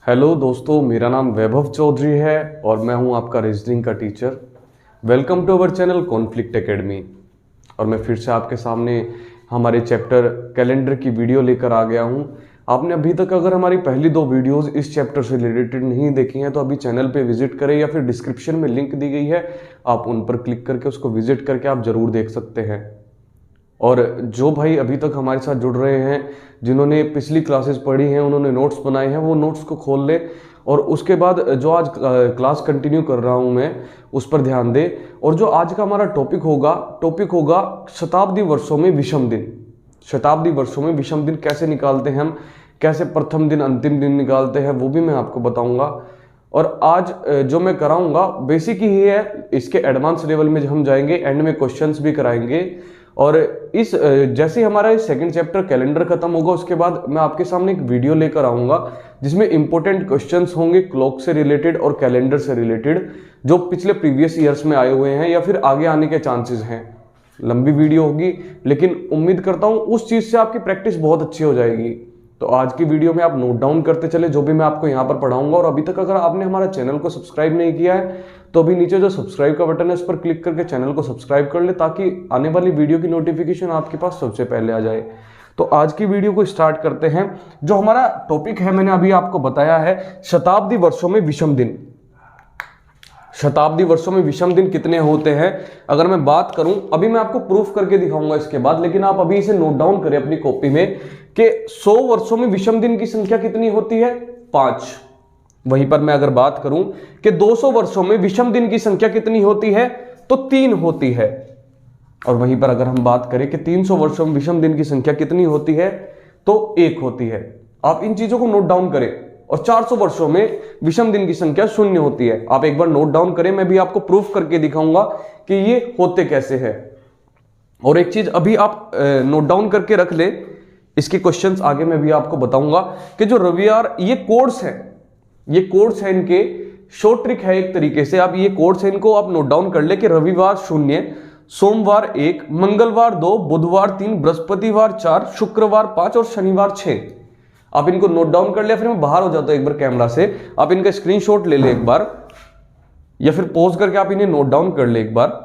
Hello दोस्तों, मेरा नाम वैभव चौधरी है और मैं हूं आपका रीजनिंग का teacher. Welcome to our channel Conflict Academy. और मैं फिर से आपके सामने हमारे चैप्टर कैलेंडर की वीडियो लेकर आ गया हूं। आपने अभी तक अगर हमारी पहली 2 वीडियोस इस चैप्टर से रिलेटेड नहीं देखी हैं तो अभी चैनल पे विजिट करें या फिर डिस्क्रिप्शन में लिंक दी गई है, आप उन पर क्लिक करके उसको विजिट करके आप ज़रूर देख सकते हैं। और जो भाई अभी तक हमारे साथ जुड़ रहे हैं, जिन्होंने पिछली क्लासेस पढ़ी हैं, उन्होंने नोट्स बनाए हैं, वो नोट्स को खोल ले और उसके बाद जो आज क्लास कंटिन्यू कर रहा हूं मैं उस पर ध्यान दे। और जो आज का हमारा टॉपिक होगा शताब्दी वर्षों में विषम दिन। शताब्दी वर्षों में विषम दिन कैसे निकालते हैं हम, कैसे प्रथम दिन अंतिम दिन निकालते हैं, वो भी मैं आपको बताऊंगा। और आज जो मैं कराऊंगा बेसिक ही है, इसके एडवांस लेवल में हम जाएंगे, एंड में क्वेश्चंस भी कराएंगे। और इस जैसे ही हमारा सेकंड चैप्टर कैलेंडर खत्म होगा उसके बाद मैं आपके सामने एक वीडियो लेकर आऊंगा जिसमें इंपॉर्टेंट क्वेश्चंस होंगे क्लॉक से रिलेटेड और कैलेंडर से रिलेटेड, जो पिछले प्रीवियस ईयर्स में आए हुए हैं या फिर आगे आने के चांसेस हैं। लंबी वीडियो होगी लेकिन उम्मीद करता हूं उस चीज से आपकी प्रैक्टिस बहुत अच्छी हो जाएगी। तो आज की वीडियो में आप नोट डाउन करते चले जो भी मैं आपको यहाँ पर पढ़ाऊंगा। और अभी तक अगर आपने हमारा चैनल को सब्सक्राइब नहीं किया है तो अभी नीचे जो सब्सक्राइब का बटन है उस पर क्लिक करके चैनल को सब्सक्राइब कर ले, ताकि आने वाली वीडियो की नोटिफिकेशन आपके पास सबसे पहले आ जाए। तो आज की वीडियो को स्टार्ट करते हैं। जो हमारा टॉपिक है मैंने अभी आपको बताया है शताब्दी वर्षों में विषम दिन। शताब्दी वर्षों में विषम दिन कितने होते हैं अगर मैं बात करूं, अभी मैं आपको प्रूफ करके दिखाऊंगा इसके बाद, लेकिन आप अभी इसे नोट डाउन करें अपनी कॉपी में कि 100 वर्षों में विषम दिन की संख्या कितनी होती है, 5। वहीं पर मैं अगर बात करूं कि 200 वर्षों में विषम दिन की संख्या कितनी होती है तो 3 होती है। और वहीं पर अगर हम बात करें कि 300 वर्षों में विषम दिन की संख्या कितनी होती है तो 1 होती है। आप इन चीजों को नोट डाउन करें। और 400 वर्षों में विषम दिन की संख्या 0 होती है। आप एक बार नोट डाउन करें, मैं भी आपको प्रूफ करके दिखाऊंगा कि ये होते कैसे हैं। और एक चीज अभी आप नोट डाउन करके रख ले, इसके क्वेश्चंस आगे मैं भी आपको बताऊंगा कि जो रविवार ये कोड्स है इनके शॉर्ट ट्रिक है एक तरीके से। आप ये कोड्स है इनको आप नोट डाउन कर ले कि रविवार 0, सोमवार 1, मंगलवार 2, बुधवार 3, बृहस्पतिवार 4, शुक्रवार 5 और शनिवार 6। आप इनको नोट डाउन कर ले, फिर मैं बाहर हो जाता हूं एक बार कैमरा से, आप इनका स्क्रीनशॉट ले ले एक बार या फिर पॉज करके आप इन्हें नोट डाउन कर ले एक बार।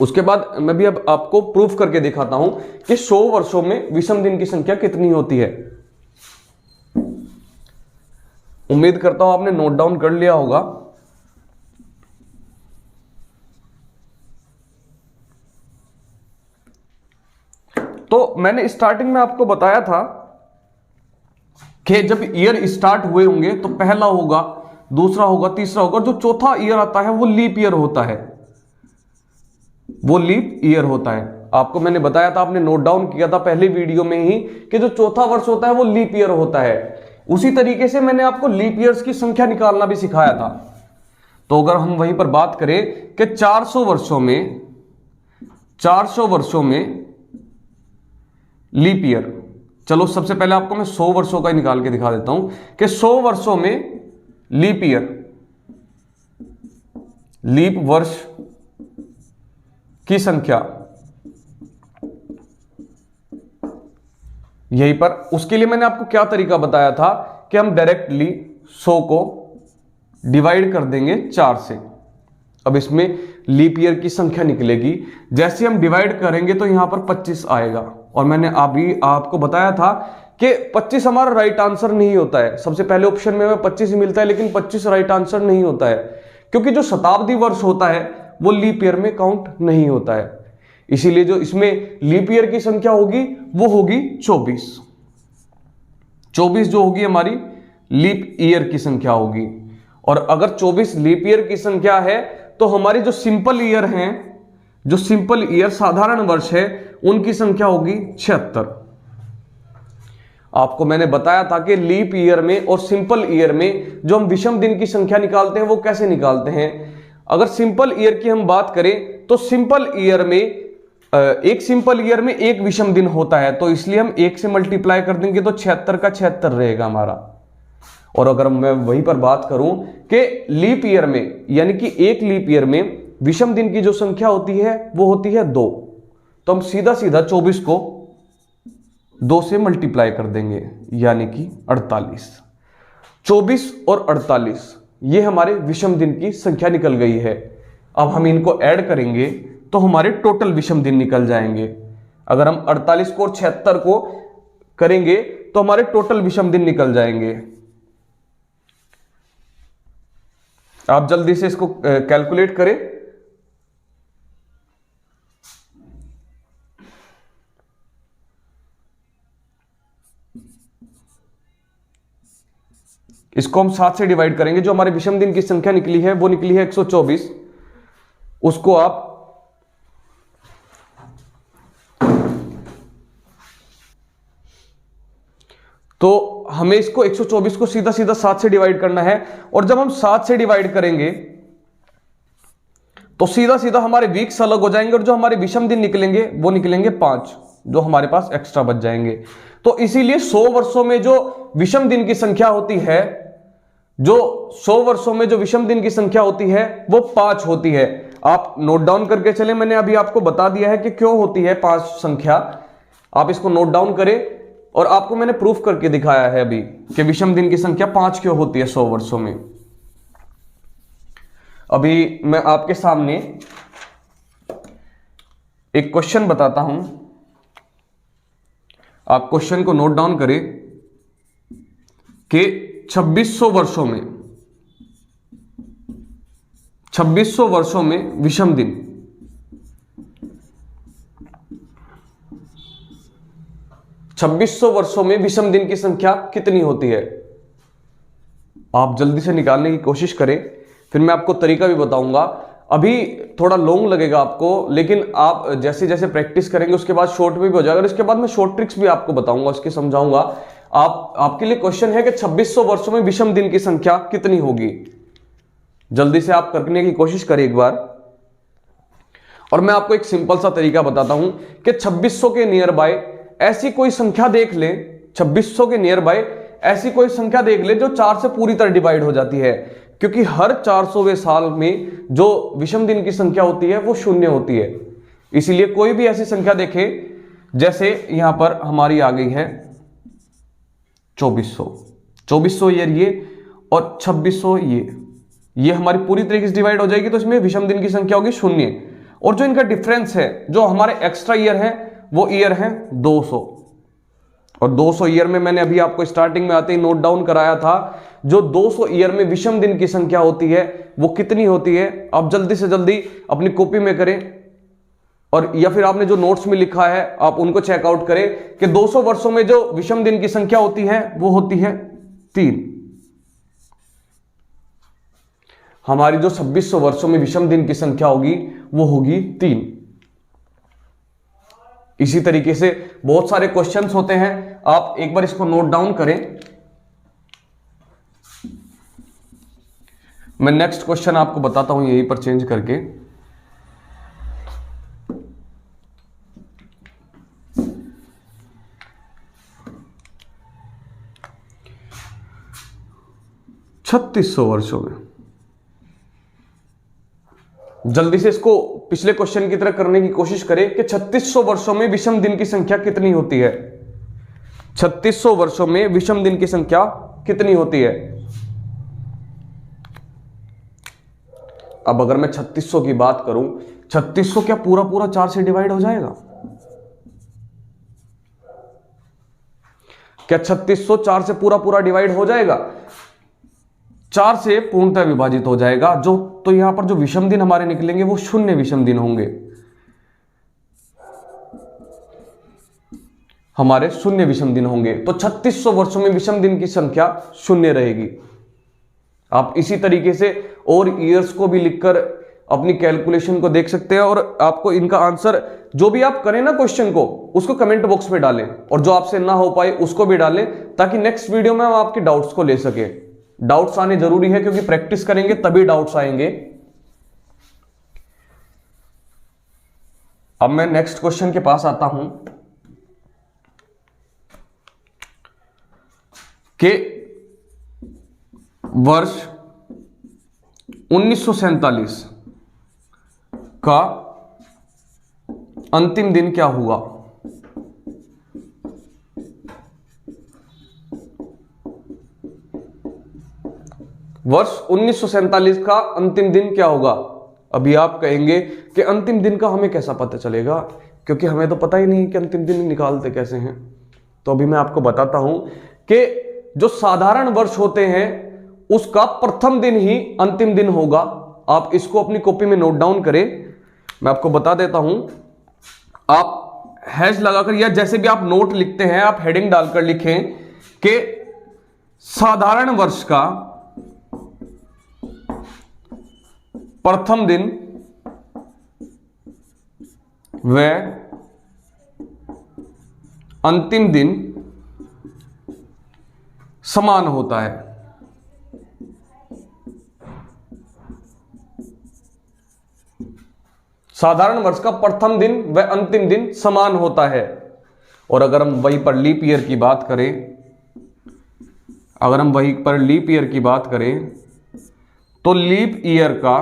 उसके बाद मैं भी अब आपको प्रूफ करके दिखाता हूं कि 100 वर्षों में विषम दिन की संख्या कितनी होती है। उम्मीद करता हूं आपने नोट डाउन कर लिया होगा। तो मैंने स्टार्टिंग में आपको बताया था कि जब ईयर स्टार्ट हुए होंगे तो पहला होगा, दूसरा होगा, तीसरा होगा, जो चौथा ईयर आता है वो लीप ईयर होता है। वो लीप ईयर होता है। आपको मैंने बताया था, आपने नोट डाउन किया था पहले वीडियो में ही कि जो चौथा वर्ष होता है वो लीप ईयर होता है। उसी तरीके से मैंने आपको लीप ईयर्स की संख्या निकालना भी सिखाया था। तो अगर हम वहीं पर बात करें कि 400 वर्षों में लीप ईयर, चलो सबसे पहले आपको मैं 100 वर्षों का निकाल के दिखा देता हूं कि 100 वर्षों में लीप ईयर, लीप वर्ष की संख्या यहीं पर। उसके लिए मैंने आपको क्या तरीका बताया था कि हम डायरेक्टली 100 को डिवाइड कर देंगे 4 से। अब इसमें लीप ईयर की संख्या निकलेगी। जैसे हम डिवाइड करेंगे तो यहां पर 25 आएगा। और मैंने अभी आपको बताया था कि 25 हमारा राइट आंसर नहीं होता है। सबसे पहले ऑप्शन में हमें 25 ही मिलता है, लेकिन 25 राइट आंसर नहीं होता है, क्योंकि जो शताब्दी वर्ष होता है वो लीप ईयर में काउंट नहीं होता है। इसीलिए जो इसमें लीप ईयर की संख्या होगी वो होगी 24। 24 जो होगी हमारी लीप ईयर की संख्या होगी। और अगर 24 लीप ईयर की संख्या है तो हमारी जो सिंपल ईयर हैं, जो सिंपल ईयर साधारण वर्ष है, उनकी संख्या होगी 76। आपको मैंने बताया था कि लीप ईयर में और सिंपल ईयर में जो हम विषम दिन की संख्या निकालते हैं वो कैसे निकालते हैं। अगर सिंपल ईयर की हम बात करें तो सिंपल ईयर में एक सिंपल ईयर में एक विषम दिन होता है, तो इसलिए हम 1 से मल्टीप्लाई कर देंगे तो 76 का 76 रहेगा हमारा। और अगर मैं वहीं पर बात करूं कि लीप ईयर में, यानी कि एक लीप ईयर में विषम दिन की जो संख्या होती है वो होती है 2, तो हम सीधा 24 को 2 से मल्टीप्लाई कर देंगे, यानी कि 48। 24 और 48 ये हमारे विषम दिन की संख्या निकल गई है। अब हम इनको ऐड करेंगे तो हमारे टोटल विषम दिन निकल जाएंगे। अगर हम 48 को और 76 को करेंगे तो हमारे टोटल विषम दिन निकल जाएंगे। आप जल्दी से इसको कैलकुलेट करें। इसको हम 7 से डिवाइड करेंगे। जो हमारे विषम दिन की संख्या निकली है वो निकली है 124। उसको आप तो हमें इसको 124 को सीधा सीधा 7 से डिवाइड करना है। और जब हम 7 से डिवाइड करेंगे तो सीधा सीधा हमारे वीक्स अलग हो जाएंगे और जो हमारे विषम दिन निकलेंगे वो निकलेंगे 5, जो हमारे पास एक्स्ट्रा बच जाएंगे। तो इसीलिए 100 वर्षों में जो विषम दिन की संख्या होती है, जो 100 वर्षों में जो विषम दिन की संख्या होती है वो 5 होती है। आप नोट डाउन करके चले, मैंने अभी आपको बता दिया है कि क्यों होती है 5 संख्या। आप इसको नोट डाउन करें और आपको मैंने प्रूफ करके दिखाया है अभी कि विषम दिन की संख्या 5 क्यों होती है 100 वर्षों में। अभी मैं आपके सामने एक क्वेश्चन बताता हूं, आप क्वेश्चन को नोट डाउन करें कि 2600 वर्षों में 2600 वर्षों में विषम दिन 2600 वर्षों में विषम दिन की संख्या कितनी होती है। आप जल्दी से निकालने की कोशिश करें, फिर मैं आपको तरीका भी बताऊंगा। अभी थोड़ा लॉन्ग लगेगा आपको, लेकिन आप जैसे जैसे प्रैक्टिस करेंगे उसके बाद शॉर्ट में भी हो जाएगा। इसके बाद मैं शॉर्ट ट्रिक्स भी आपको बताऊंगा, उसके समझाऊंगा। आपके लिए क्वेश्चन है कि 2600 वर्षों में विषम दिन की संख्या कितनी होगी। जल्दी से आप करने की कोशिश करें एक बार। और मैं आपको एक सिंपल सा तरीका बताता हूं कि 2600 के नियर बाय ऐसी कोई संख्या देख ले, 2600 के नियर बाय ऐसी कोई संख्या देख ले जो 4 से पूरी तरह डिवाइड हो जाती है। क्योंकि हर 400वें साल में जो विषम दिन की संख्या होती है वो 0 होती है। इसीलिए कोई भी ऐसी संख्या देखे, जैसे यहां पर हमारी आ गई है 2400 ये और 2600 ये हमारी पूरी तरीके से डिवाइड हो जाएगी। तो इसमें विषम दिन की संख्या होगी 0। और जो इनका डिफरेंस है, जो हमारे एक्स्ट्रा ईयर है, वो ईयर है 200। और 200 ईयर में मैंने अभी आपको स्टार्टिंग में आते ही नोट डाउन कराया था, जो 200 ईयर में विषम दिन की संख्या होती है वो कितनी होती है। आप जल्दी से जल्दी अपनी कॉपी में करें, और या फिर आपने जो नोट्स में लिखा है आप उनको चेकआउट करें कि 200 वर्षों में जो विषम दिन की संख्या होती है वो होती है 3। हमारी जो 2600 वर्षों में विषम दिन की संख्या होगी वो होगी 3। इसी तरीके से बहुत सारे क्वेश्चंस होते हैं, आप एक बार इसको नोट डाउन करें। मैं नेक्स्ट क्वेश्चन आपको बताता हूं यहीं पर चेंज करके। छत्तीस सौ वर्षों में, जल्दी से इसको पिछले क्वेश्चन की तरह करने की कोशिश करें कि 3600 वर्षों में विषम दिन की संख्या कितनी होती है। 3600 वर्षों में विषम दिन की संख्या कितनी होती है। अब अगर मैं 3600 की बात करूं, 3600 क्या पूरा पूरा 4 से डिवाइड हो जाएगा? क्या 3600 4 से पूरा पूरा डिवाइड हो जाएगा? 4 से पूर्णतः विभाजित हो जाएगा। तो यहां पर जो विषम दिन हमारे निकलेंगे वो 0 विषम दिन होंगे, हमारे 0 विषम दिन होंगे। तो 3600 वर्षों में विषम दिन की संख्या 0 रहेगी। आप इसी तरीके से और ईयर्स को भी लिखकर अपनी कैलकुलेशन को देख सकते हैं। और आपको इनका आंसर जो भी आप करें ना क्वेश्चन को, उसको कमेंट बॉक्स में डालें, और जो आपसे ना हो पाए उसको भी डालें, ताकि नेक्स्ट वीडियो में हम आपके डाउट्स को ले सके। डाउट्स आने जरूरी है, क्योंकि प्रैक्टिस करेंगे तभी डाउट्स आएंगे। अब मैं नेक्स्ट क्वेश्चन के पास आता हूं कि वर्ष 1947 का अंतिम दिन क्या हुआ। वर्ष 1947 का अंतिम दिन क्या होगा? अभी आप कहेंगे कि अंतिम दिन का हमें कैसा पता चलेगा, क्योंकि हमें तो पता ही नहीं कि अंतिम दिन निकालते कैसे हैं। तो अभी मैं आपको बताता हूं कि जो साधारण वर्ष होते हैं उसका प्रथम दिन ही अंतिम दिन होगा। आप इसको अपनी कॉपी में नोट डाउन करें। मैं आपको बता देता हूं, आप हैश लगाकर या जैसे भी आप नोट लिखते हैं आप हेडिंग डालकर लिखें कि साधारण वर्ष का प्रथम दिन व अंतिम दिन समान होता है। साधारण वर्ष का प्रथम दिन व अंतिम दिन समान होता है। और अगर हम वहीं पर लीप ईयर की बात करें, तो लीप ईयर का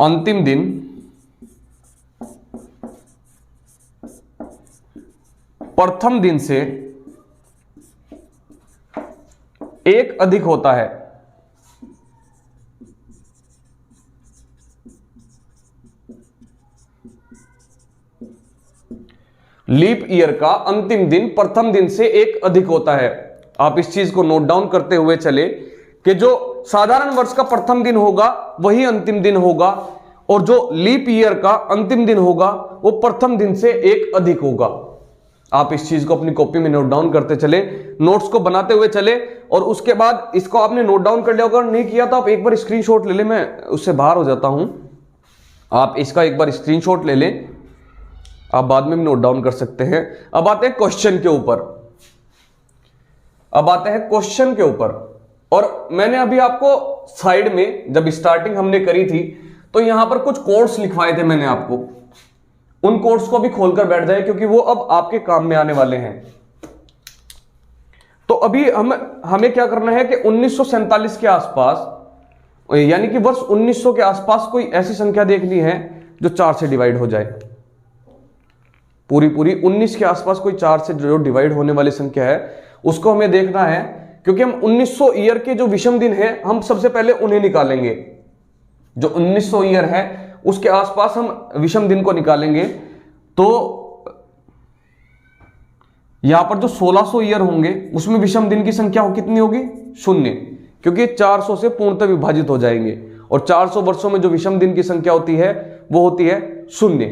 अंतिम दिन प्रथम दिन से एक अधिक होता है। लीप ईयर का अंतिम दिन प्रथम दिन से एक अधिक होता है। आप इस चीज को नोट डाउन करते हुए चले कि जो साधारण वर्ष का प्रथम दिन होगा वही अंतिम दिन होगा, और जो लीप ईयर का अंतिम दिन होगा वो प्रथम दिन से एक अधिक होगा। आप इस चीज को अपनी कॉपी में नोट डाउन करते चले, नोट्स को बनाते हुए चले, और उसके बाद इसको आपने नोट डाउन कर लिया। अगर नहीं किया तो आप एक बार स्क्रीनशॉट ले ले, मैं उससे बाहर हो जाता हूं। आप इसका एक बार स्क्रीनशॉट ले लें, आप बाद में भी नोट डाउन कर सकते हैं। अब आते हैं क्वेश्चन के ऊपर। और मैंने अभी आपको साइड में जब स्टार्टिंग हमने करी थी तो यहां पर कुछ कोड्स लिखवाए थे मैंने आपको, उन कोड्स को भी खोलकर बैठ जाए क्योंकि वो अब आपके काम में आने वाले हैं। तो अभी हमें क्या करना है कि 1947 के आसपास, यानी कि वर्ष 1900 के आसपास कोई ऐसी संख्या देखनी है जो 4 से डिवाइड हो जाए। पूरी 19 के आसपास कोई 4 से जो डिवाइड होने वाली संख्या है उसको हमें देखना है, क्योंकि हम 1900 ईयर के जो विषम दिन है हम सबसे पहले उन्हें निकालेंगे। जो 1900 ईयर है उसके आसपास हम विषम दिन को निकालेंगे। तो यहां पर जो 1600 ईयर होंगे उसमें विषम दिन की संख्या कितनी होगी? 0, क्योंकि 400 से पूर्णतः विभाजित हो जाएंगे, और 400 वर्षों में जो विषम दिन की संख्या होती है वो होती है 0।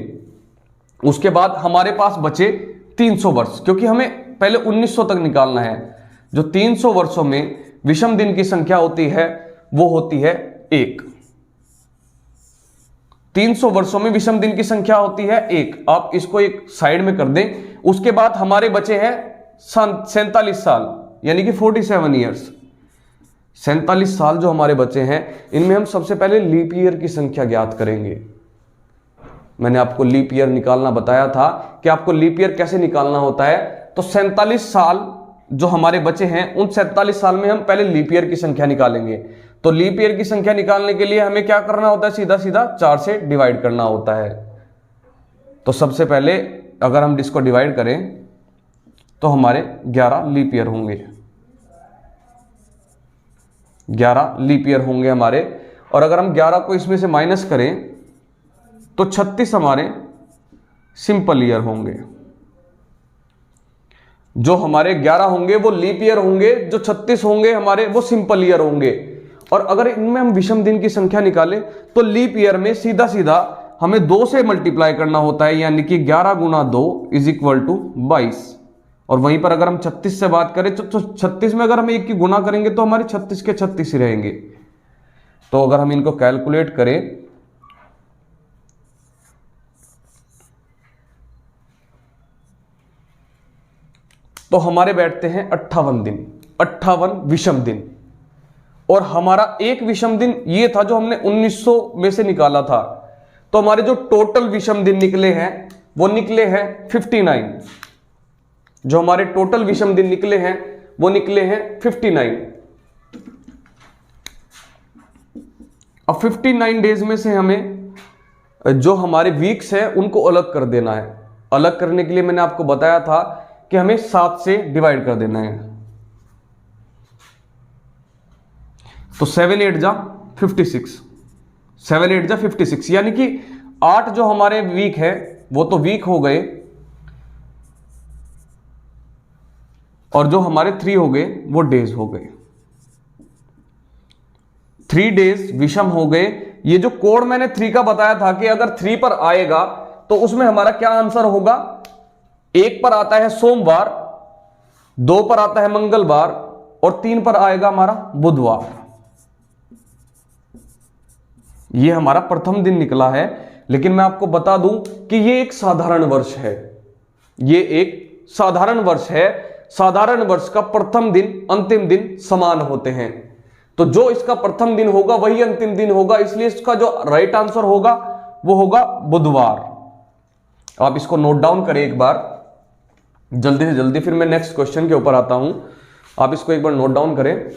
उसके बाद हमारे पास बचे 300 वर्ष, क्योंकि हमें पहले 1900 तक निकालना है। जो 300 वर्षों में विषम दिन की संख्या होती है वो होती है 1। 300 वर्षों में विषम दिन की संख्या होती है 1। आप इसको एक साइड में कर दें। उसके बाद हमारे बचे हैं 47 साल, यानी कि 47 ईयर्स। 47 साल जो हमारे बचे हैं इनमें हम सबसे पहले लीप ईयर की संख्या ज्ञात करेंगे। मैंने आपको लीप ईयर निकालना बताया था कि आपको लीप ईयर कैसे निकालना होता है। तो 47 साल जो हमारे बचे हैं उन 47 साल में हम पहले लीप ईयर की संख्या निकालेंगे। तो लीप ईयर की संख्या निकालने के लिए हमें क्या करना होता है? सीधा सीधा 4 से डिवाइड करना होता है। तो सबसे पहले अगर हम इसको डिवाइड करें तो हमारे 11 लीप ईयर होंगे, 11 लीप ईयर होंगे हमारे। और अगर हम 11 को इसमें से माइनस करें तो 36 हमारे सिंपल ईयर होंगे। जो हमारे 11 होंगे वो लीप ईयर होंगे, जो 36 होंगे हमारे वो सिंपल ईयर होंगे। और अगर इनमें हम विषम दिन की संख्या निकालें तो लीप ईयर में सीधा सीधा हमें 2 से मल्टीप्लाई करना होता है, यानी कि 11 गुना 2 इज इक्वल टू 22। और वहीं पर अगर हम 36 से बात करें तो 36 में अगर हम 1 की गुना करेंगे तो हमारे 36 के 36 ही रहेंगे। तो अगर हम इनको कैलकुलेट करें तो हमारे बैठते हैं 58 दिन, 58 विषम दिन। और हमारा एक विषम दिन ये था जो हमने 1900 में से निकाला था। तो हमारे जो टोटल विषम दिन निकले हैं वो निकले हैं 59। जो हमारे टोटल विषम दिन निकले हैं वो निकले हैं 59। अब 59 डेज में से हमें जो हमारे वीक्स है उनको अलग कर देना है। अलग करने के लिए मैंने आपको बताया था कि हमें 7 से डिवाइड कर देना है। तो 7 8 जा 56, 7 8 जा 56, यानी कि 8 जो हमारे वीक है वो तो वीक हो गए, और जो हमारे 3 हो गए वो डेज हो गए। 3 डेज विषम हो गए। ये जो कोड मैंने 3 का बताया था कि अगर 3 पर आएगा तो उसमें हमारा क्या आंसर होगा। 1 पर आता है सोमवार, 2 पर आता है मंगलवार, और 3 पर आएगा हमारा बुधवार। ये हमारा प्रथम दिन निकला है। लेकिन मैं आपको बता दूं कि ये एक साधारण वर्ष है, ये एक साधारण वर्ष है। साधारण वर्ष का प्रथम दिन अंतिम दिन समान होते हैं, तो जो इसका प्रथम दिन होगा वही अंतिम दिन होगा, इसलिए इसका जो राइट आंसर होगा वो होगा बुधवार। आप इसको नोट डाउन करें एक बार जल्दी से जल्दी, फिर मैं नेक्स्ट क्वेश्चन के ऊपर आता हूं। आप इसको एक बार नोट डाउन करें।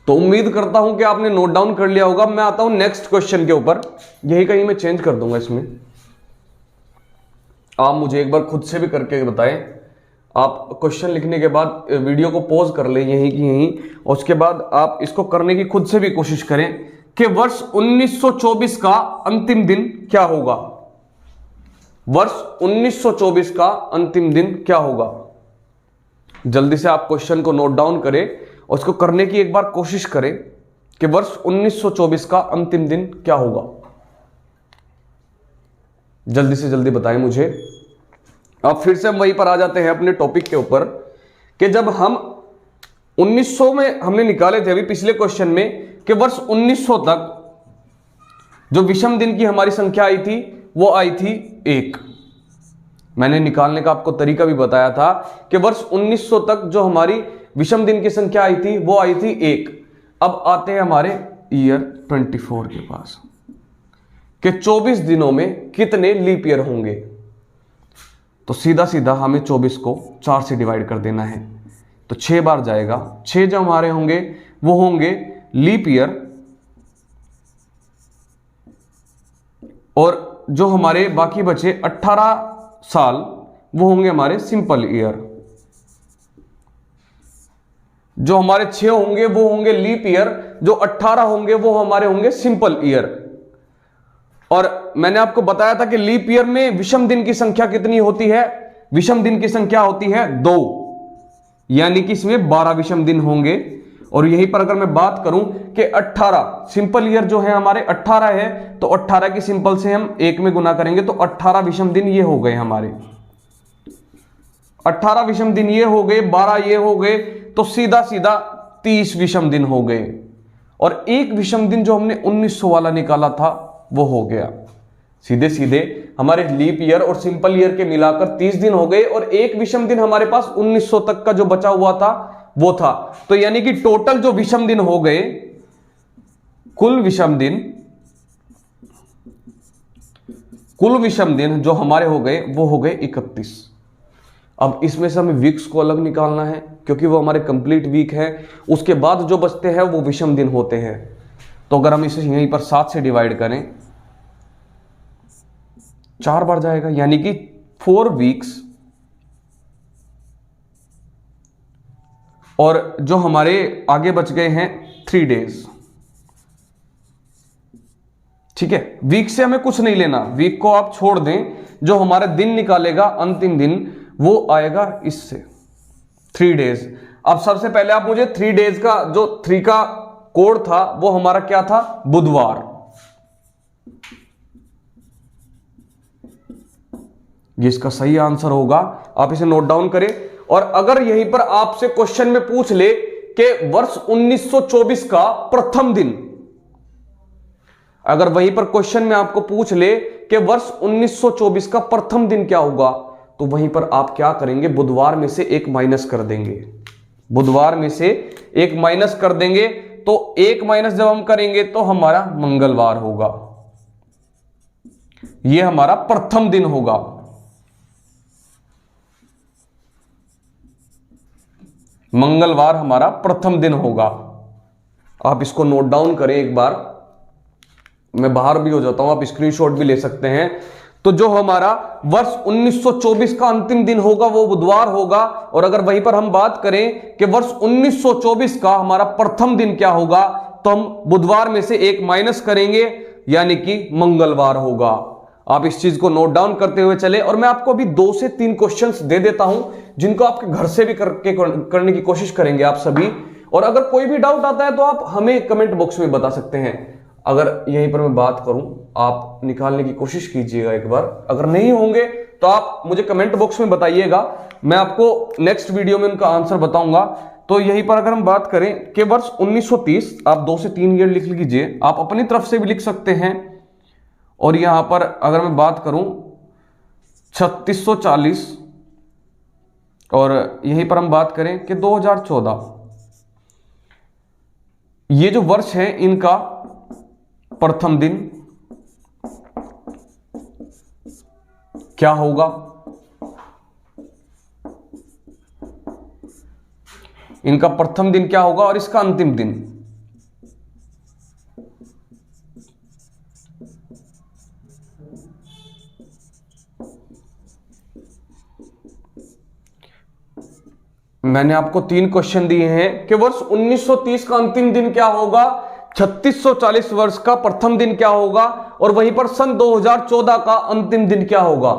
तो उम्मीद करता हूं कि आपने नोट डाउन कर लिया होगा। मैं आता हूं नेक्स्ट क्वेश्चन के ऊपर, यही कहीं मैं चेंज कर दूंगा इसमें। आप मुझे एक बार खुद से भी करके बताएं। आप क्वेश्चन लिखने के बाद वीडियो को पॉज कर लें यहीं की यहीं, और उसके बाद आप इसको करने की खुद से भी कोशिश करें कि वर्ष 1924 का अंतिम दिन क्या होगा। वर्ष 1924 का अंतिम दिन क्या होगा। जल्दी से आप क्वेश्चन को नोट डाउन करें और उसको करने की एक बार कोशिश करें कि वर्ष 1924 का अंतिम दिन क्या होगा। जल्दी से जल्दी बताएं मुझे। अब फिर से हम वहीं पर आ जाते हैं अपने टॉपिक के ऊपर कि जब हम 1900 में हमने निकाले थे अभी पिछले क्वेश्चन में कि वर्ष 1900 तक जो विषम दिन की हमारी संख्या आई थी वो आई थी 1। मैंने निकालने का आपको तरीका भी बताया था कि वर्ष 1900 तक जो हमारी विषम दिन की संख्या आई थी वो आई थी 1। अब आते हैं हमारे ईयर 24 के पास कि 24 दिनों में कितने लीप ईयर होंगे। तो सीधा सीधा हमें 24 को 4 से डिवाइड कर देना है, तो 6 बार जाएगा। 6 जो हमारे होंगे वो होंगे लीप ईयर, और जो हमारे बाकी बचे 18 साल वो होंगे हमारे सिंपल ईयर। जो हमारे 6 होंगे वो होंगे लीप ईयर, जो 18 होंगे वो हमारे होंगे सिंपल ईयर। और मैंने आपको बताया था कि लीप ईयर में विषम दिन की संख्या कितनी होती है। विषम दिन की संख्या होती है 2, यानी कि इसमें 12 विषम दिन होंगे। और यहीं पर अगर मैं बात करूं कि 18 सिंपल ईयर जो है हमारे 18 है, तो 18 की सिंपल से हम 1 में गुना करेंगे तो 18 विषम दिन ये हो गए हमारे। 18 विषम दिन ये हो गए, 12 ये हो गए, तो सीधा सीधा 30 विषम दिन हो गए। और एक विषम दिन जो हमने 1900 वाला निकाला था वो हो गया। सीधे सीधे हमारे लीप ईयर और सिंपल ईयर के मिलाकर 30 दिन हो गए, और एक विषम दिन हमारे पास 1900 तक का जो बचा हुआ था वो था। तो यानी कि टोटल जो विषम दिन हो गए, कुल विषम दिन जो हमारे हो गए वो हो गए 31। अब इसमें से हमें वीक्स को अलग निकालना है क्योंकि वो हमारे कंप्लीट वीक है। उसके बाद जो बचते हैं वो विषम दिन होते हैं। तो अगर हम इसे यहीं पर 7 से डिवाइड करें, 4 बार जाएगा, यानी कि 4 वीक्स। और जो हमारे आगे बच गए हैं 3 डेज। ठीक है, वीक से हमें कुछ नहीं लेना, वीक को आप छोड़ दें। जो हमारा दिन निकालेगा अंतिम दिन वो आएगा इससे 3 डेज। अब सबसे पहले आप मुझे 3 डेज का जो 3 का कोड था वो हमारा क्या था, बुधवार। ये इसका सही आंसर होगा। आप इसे नोट डाउन करें। और अगर यहीं पर आपसे क्वेश्चन में पूछ ले कि वर्ष 1924 का प्रथम दिन, अगर वहीं पर क्वेश्चन में आपको पूछ ले कि वर्ष 1924 का प्रथम दिन क्या होगा, तो वहीं पर आप क्या करेंगे, बुधवार में से 1 माइनस कर देंगे। बुधवार में से 1 माइनस कर देंगे, तो 1 माइनस जब हम करेंगे तो हमारा मंगलवार होगा। यह हमारा प्रथम दिन होगा। मंगलवार हमारा प्रथम दिन होगा। आप इसको नोट डाउन करें एक बार। मैं बाहर भी हो जाता हूं, आप स्क्रीनशॉट भी ले सकते हैं। तो जो हमारा वर्ष 1924 का अंतिम दिन होगा वो बुधवार होगा। और अगर वहीं पर हम बात करें कि वर्ष 1924 का हमारा प्रथम दिन क्या होगा, तो हम बुधवार में से एक माइनस करेंगे, यानी कि मंगलवार होगा। आप इस चीज को नोट डाउन करते हुए चले। और मैं आपको अभी 2 से 3 क्वेश्चंस दे देता हूं जिनको आपके घर से भी करने की कोशिश करेंगे आप सभी। और अगर कोई भी डाउट आता है तो आप हमें कमेंट बॉक्स में बता सकते हैं। अगर यहीं पर मैं बात करूं, आप निकालने की कोशिश कीजिएगा एक बार। अगर नहीं होंगे तो आप मुझे कमेंट बॉक्स में बताइएगा, मैं आपको नेक्स्ट वीडियो में उनका आंसर बताऊंगा। तो यहीं पर अगर हम बात करें कि वर्ष 1930, आप 2 से 3 ईयर लिख लीजिए, आप अपनी तरफ से भी लिख सकते हैं। और यहां पर अगर मैं बात करूं 3640, और यहीं पर हम बात करें कि 2014, ये जो वर्ष है इनका प्रथम दिन क्या होगा, इनका प्रथम दिन क्या होगा और इसका अंतिम दिन। मैंने आपको 3 क्वेश्चन दिए हैं कि वर्ष 1930 का अंतिम दिन क्या होगा, 3640 वर्ष का प्रथम दिन क्या होगा, और वहीं पर सन 2014 का अंतिम दिन क्या होगा।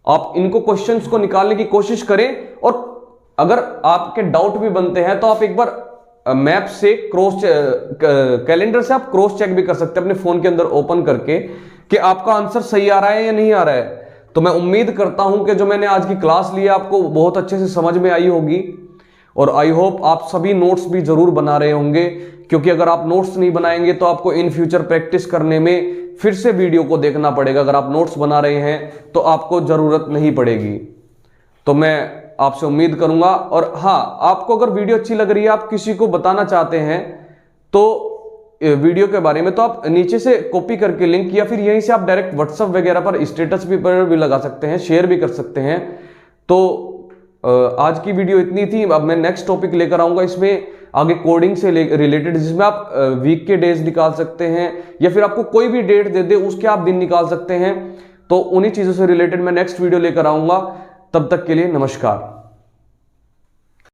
आप इनको क्वेश्चंस को निकालने की कोशिश करें। और अगर आपके डाउट भी बनते हैं तो आप एक बार मैप से कैलेंडर से आप क्रॉस चेक भी कर सकते हैं अपने फोन के अंदर ओपन करके कि आपका आंसर सही आ रहा है या नहीं आ रहा है। तो मैं उम्मीद करता हूं कि जो मैंने आज की क्लास ली है आपको बहुत अच्छे से समझ में आई होगी। और आई होप आप सभी नोट्स भी जरूर बना रहे होंगे, क्योंकि अगर आप नोट्स नहीं बनाएंगे तो आपको इन फ्यूचर प्रैक्टिस करने में फिर से वीडियो को देखना पड़ेगा। अगर आप नोट्स बना रहे हैं तो आपको जरूरत नहीं पड़ेगी। तो मैं आपसे उम्मीद करूंगा। और हाँ, आपको अगर वीडियो अच्छी लग रही है, आप किसी को बताना चाहते हैं तो वीडियो के बारे में, तो आप नीचे से कॉपी करके लिंक, या फिर यहीं से आप डायरेक्ट व्हाट्सएप वगैरह पर स्टेटस पर भी लगा सकते हैं, शेयर भी कर सकते हैं। तो आज की वीडियो इतनी थी। अब मैं नेक्स्ट टॉपिक लेकर आऊंगा इसमें आगे कोडिंग से रिलेटेड, जिसमें आप वीक के डेज निकाल सकते हैं, या फिर आपको कोई भी डेट दे दे उसके आप दिन निकाल सकते हैं। तो उन्हीं चीजों से रिलेटेड मैं नेक्स्ट वीडियो लेकर आऊंगा। तब तक के लिए नमस्कार।